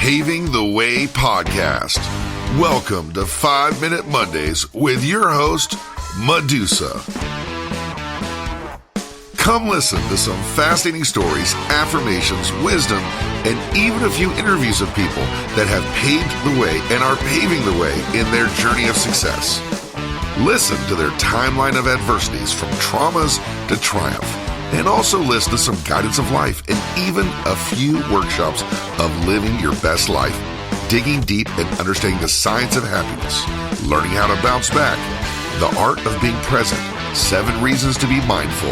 Paving the Way podcast. Welcome to 5 Minute Mondays with your host, Medusa. Come listen to some fascinating stories, affirmations, wisdom, and even a few interviews of people that have paved the way and are paving the way in their journey of success. Listen to their timeline of adversities from traumas to triumph, and also listen to some guidance of life and even a few workshops of living your best life, digging deep and understanding the science of happiness, learning how to bounce back, the art of being present, 7 reasons to be mindful,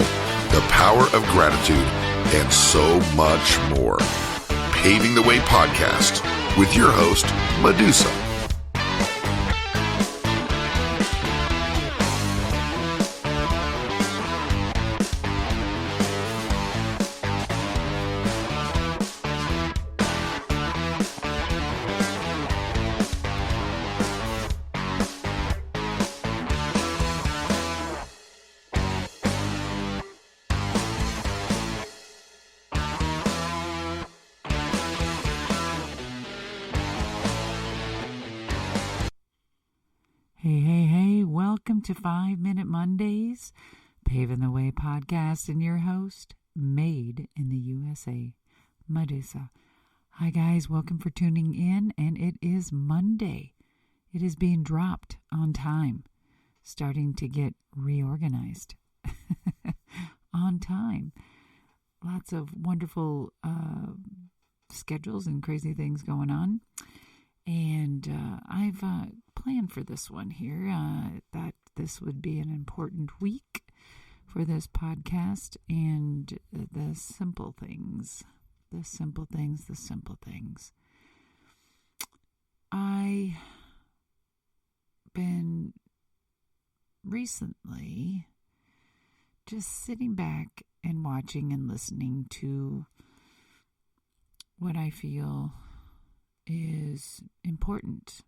the power of gratitude, and so much more. Paving the Way podcast with your host, Medusa. Hey, welcome to 5 Minute Mondays, Paving the Way podcast, and your host, made in the USA, Medusa. Hi guys, welcome for tuning in, and it is Monday. It is being dropped on time, starting to get reorganized on time. Lots of wonderful schedules and crazy things going on. And I've planned for this one here, that this would be an important week for this podcast, and the simple things. I've been recently just sitting back and watching and listening to what I feel is important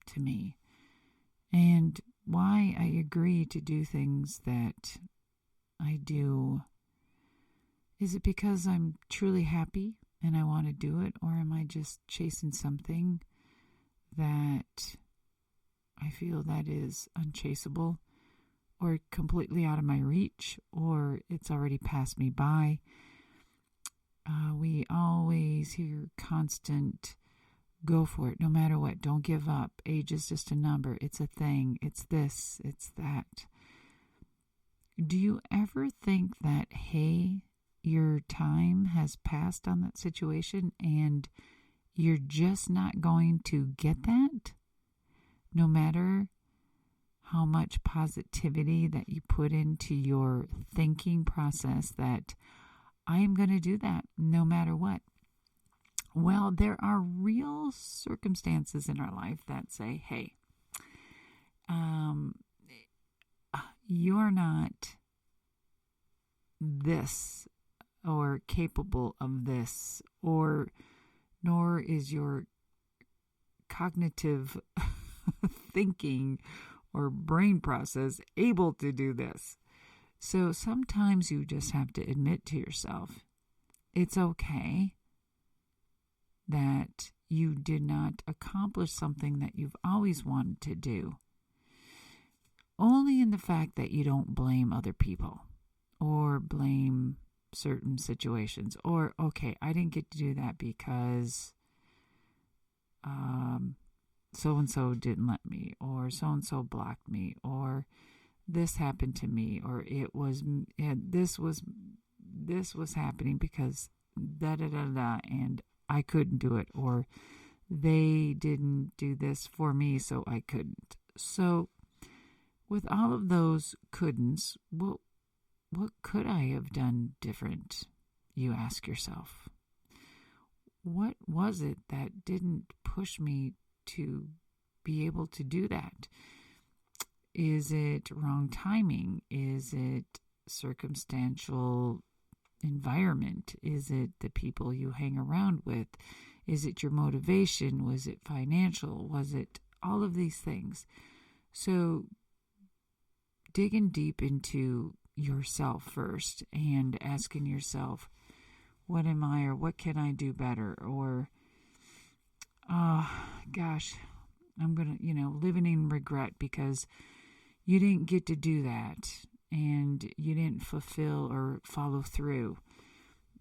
to me, and why I agree to do things that I do. Is it because I'm truly happy and I want to do it, or am I just chasing something that I feel that is unchaseable or completely out of my reach, or it's already passed me by? We always hear constant go for it, no matter what. Don't give up. Age is just a number. It's a thing. It's this. It's that. Do you ever think that, hey, your time has passed on that situation and you're just not going to get that? No matter how much positivity that you put into your thinking process that I am going to do that no matter what. Well, there are real circumstances in our life that say, hey, you're not this or capable of this, or nor is your cognitive thinking or brain process able to do this. So sometimes you just have to admit to yourself, it's okay that you did not accomplish something that you've always wanted to do. Only in the fact that you don't blame other people or blame certain situations, or, okay, I didn't get to do that because so-and-so didn't let me, or so-and-so blocked me, or this happened to me, or this was happening because da-da-da-da, and I couldn't do it, or they didn't do this for me, so I couldn't. So with all of those couldn'ts, what could I have done different, you ask yourself? What was it that didn't push me to be able to do that? Is it wrong timing? Is it circumstantial environment? Is it the people you hang around with? Is it your motivation? Was it financial? Was it all of these things? So digging deep into yourself first and asking yourself, what am I, or what can I do better? Or oh gosh, I'm going to, living in regret because you didn't get to do that and you didn't fulfill or follow through.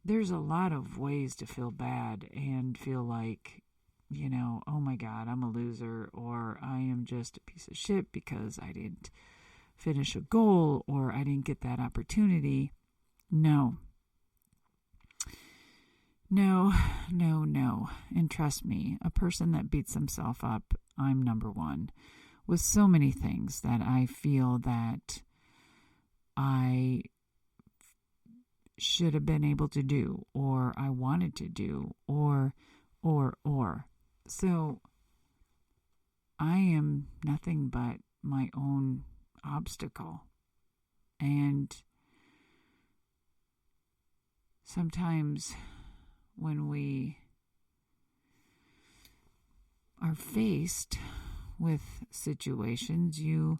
There's a lot of ways to feel bad and feel like, oh my God, I'm a loser, or I am just a piece of shit because I didn't finish a goal or I didn't get that opportunity. No. No. And trust me, a person that beats himself up, I'm number one, with so many things that I feel that I should have been able to do, or I wanted to do, or. So I am nothing but my own obstacle. And sometimes when we are faced with situations, you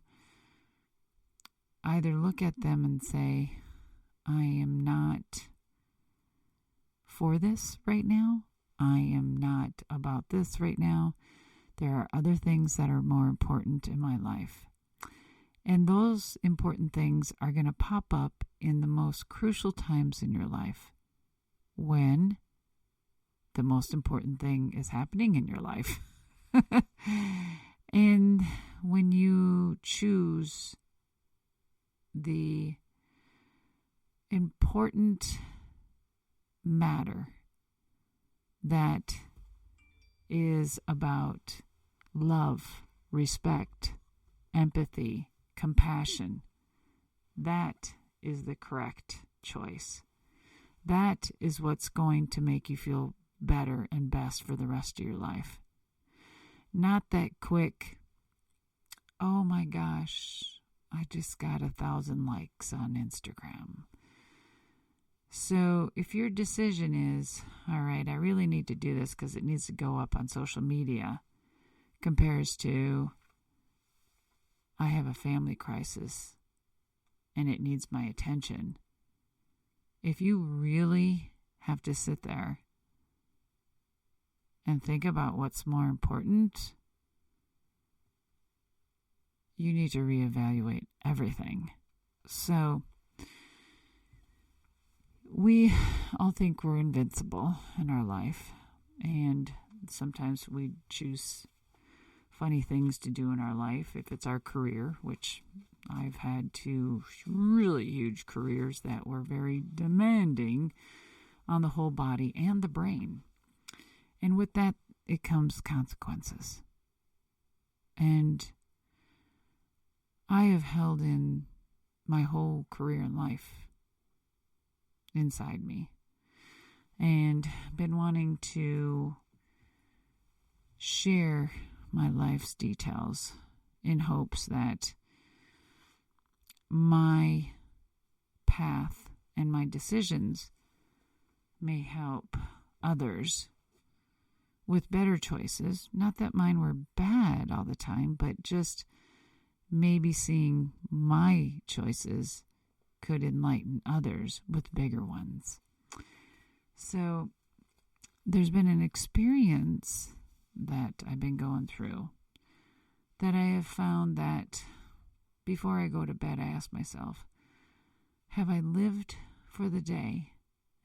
either look at them and say, I am not for this right now. I am not about this right now. There are other things that are more important in my life. And those important things are going to pop up in the most crucial times in your life, when the most important thing is happening in your life. And when you choose the important matter that is about love, respect, empathy, compassion, that is the correct choice. That is what's going to make you feel better and best for the rest of your life. Not that quick, oh my gosh, I just got 1,000 likes on Instagram. So if your decision is, all right, I really need to do this because it needs to go up on social media, compares to, I have a family crisis and it needs my attention. If you really have to sit there and think about what's more important, you need to reevaluate everything. So we all think we're invincible in our life, and sometimes we choose funny things to do in our life. If it's our career, which I've had 2 really huge careers that were very demanding on the whole body and the brain. And with that, it comes consequences. And I have held in my whole career in life inside me, and been wanting to share my life's details in hopes that my path and my decisions may help others with better choices. Not that mine were bad all the time, but just maybe seeing my choices could enlighten others with bigger ones. So there's been an experience that I've been going through that I have found that before I go to bed, I ask myself, have I lived for the day,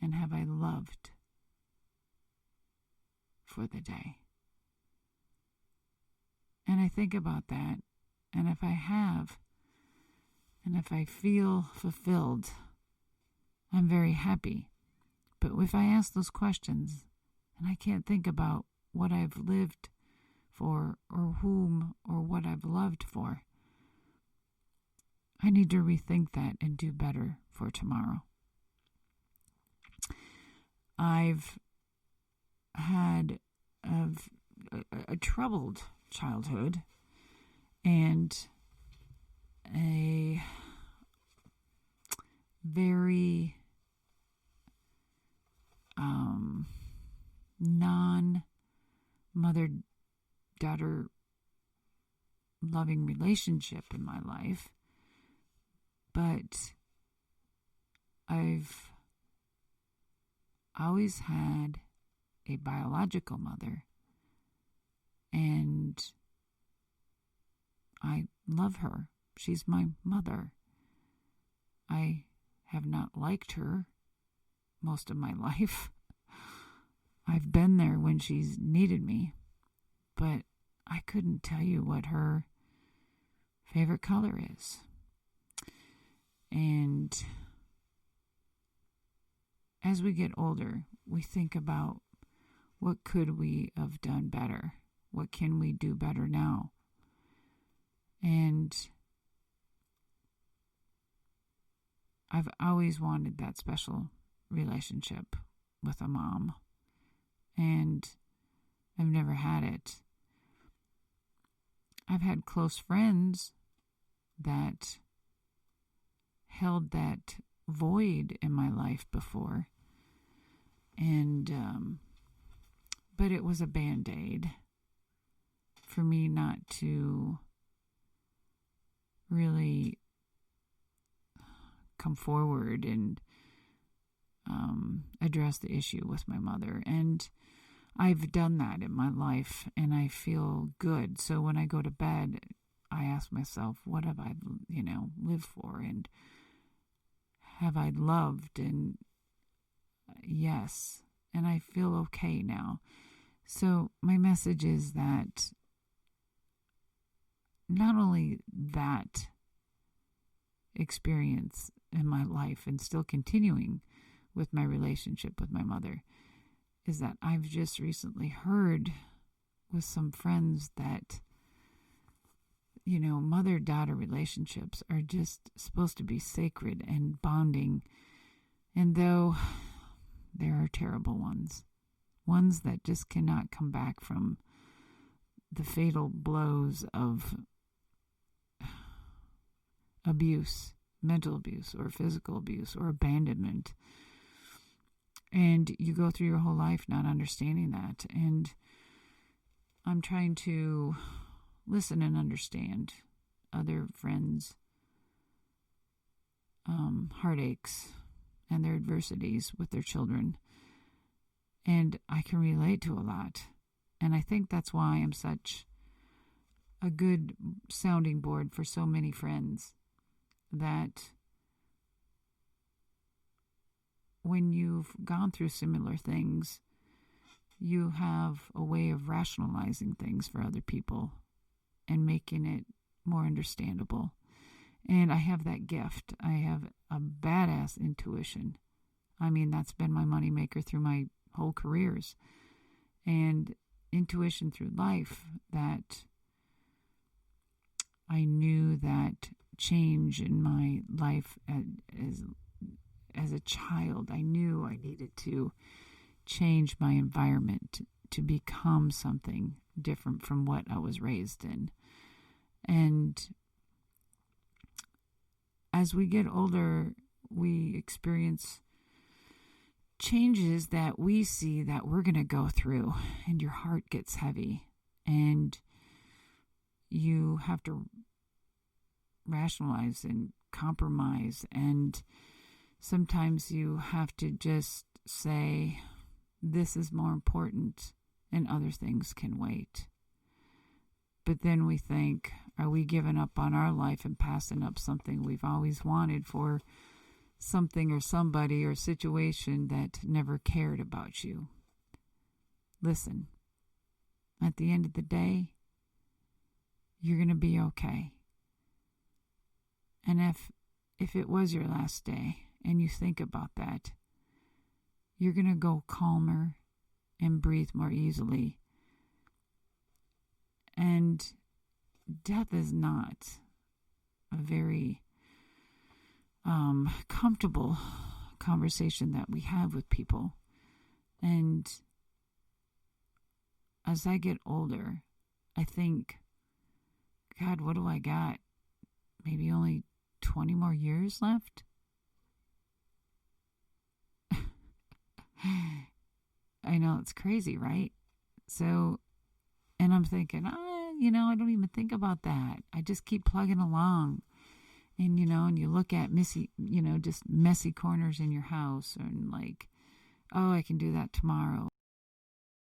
and have I loved for the day? And I think about that, and if I have, and if I feel fulfilled, I'm very happy. But if I ask those questions and I can't think about what I've lived for, or whom, or what I've loved for, I need to rethink that and do better for tomorrow. I've had a troubled childhood and a very non-mother-daughter loving relationship in my life, but I've always had a biological mother And I love her. She's my mother. I have not liked her most of my life. I've been there when she's needed me, but I couldn't tell you what her favorite color is. And as we get older, we think about what could we have done better? What can we do better now? And I've always wanted that special relationship with a mom, and I've never had it. I've had close friends that held that void in my life before, and but it was a Band-Aid for me not to really come forward and address the issue with my mother. And I've done that in my life, and I feel good. So when I go to bed, I ask myself, what have I, lived for? And have I loved? And yes. And I feel okay now. So my message is that not only that experience in my life and still continuing with my relationship with my mother, is that I've just recently heard with some friends that, mother-daughter relationships are just supposed to be sacred and bonding. And though there are terrible ones that just cannot come back from the fatal blows of abuse, mental abuse or physical abuse or abandonment. And you go through your whole life not understanding that. And I'm trying to listen and understand other friends' heartaches and their adversities with their children. And I can relate to a lot. And I think that's why I'm such a good sounding board for so many friends, that when you've gone through similar things, you have a way of rationalizing things for other people and making it more understandable. And I have that gift. I have a badass intuition. I mean, that's been my moneymaker through my whole careers. And intuition through life, that I knew that change in my life as a child, I knew I needed to change my environment to become something different from what I was raised in. And as we get older, we experience changes that we see that we're going to go through, and your heart gets heavy, and you have to rationalize and compromise, and sometimes you have to just say, this is more important and other things can wait. But then we think, are we giving up on our life and passing up something we've always wanted for something or somebody or situation that never cared about you? Listen, at the end of the day, you're going to be okay. And if it was your last day and you think about that, you're going to go calmer and breathe more easily. And death is not a very comfortable conversation that we have with people. And as I get older, I think, God, what do I got? Maybe only 20 more years left? I know, it's crazy, right? So, and I'm thinking, I don't even think about that. I just keep plugging along. And, and you look at just messy corners in your house, and like, oh, I can do that tomorrow.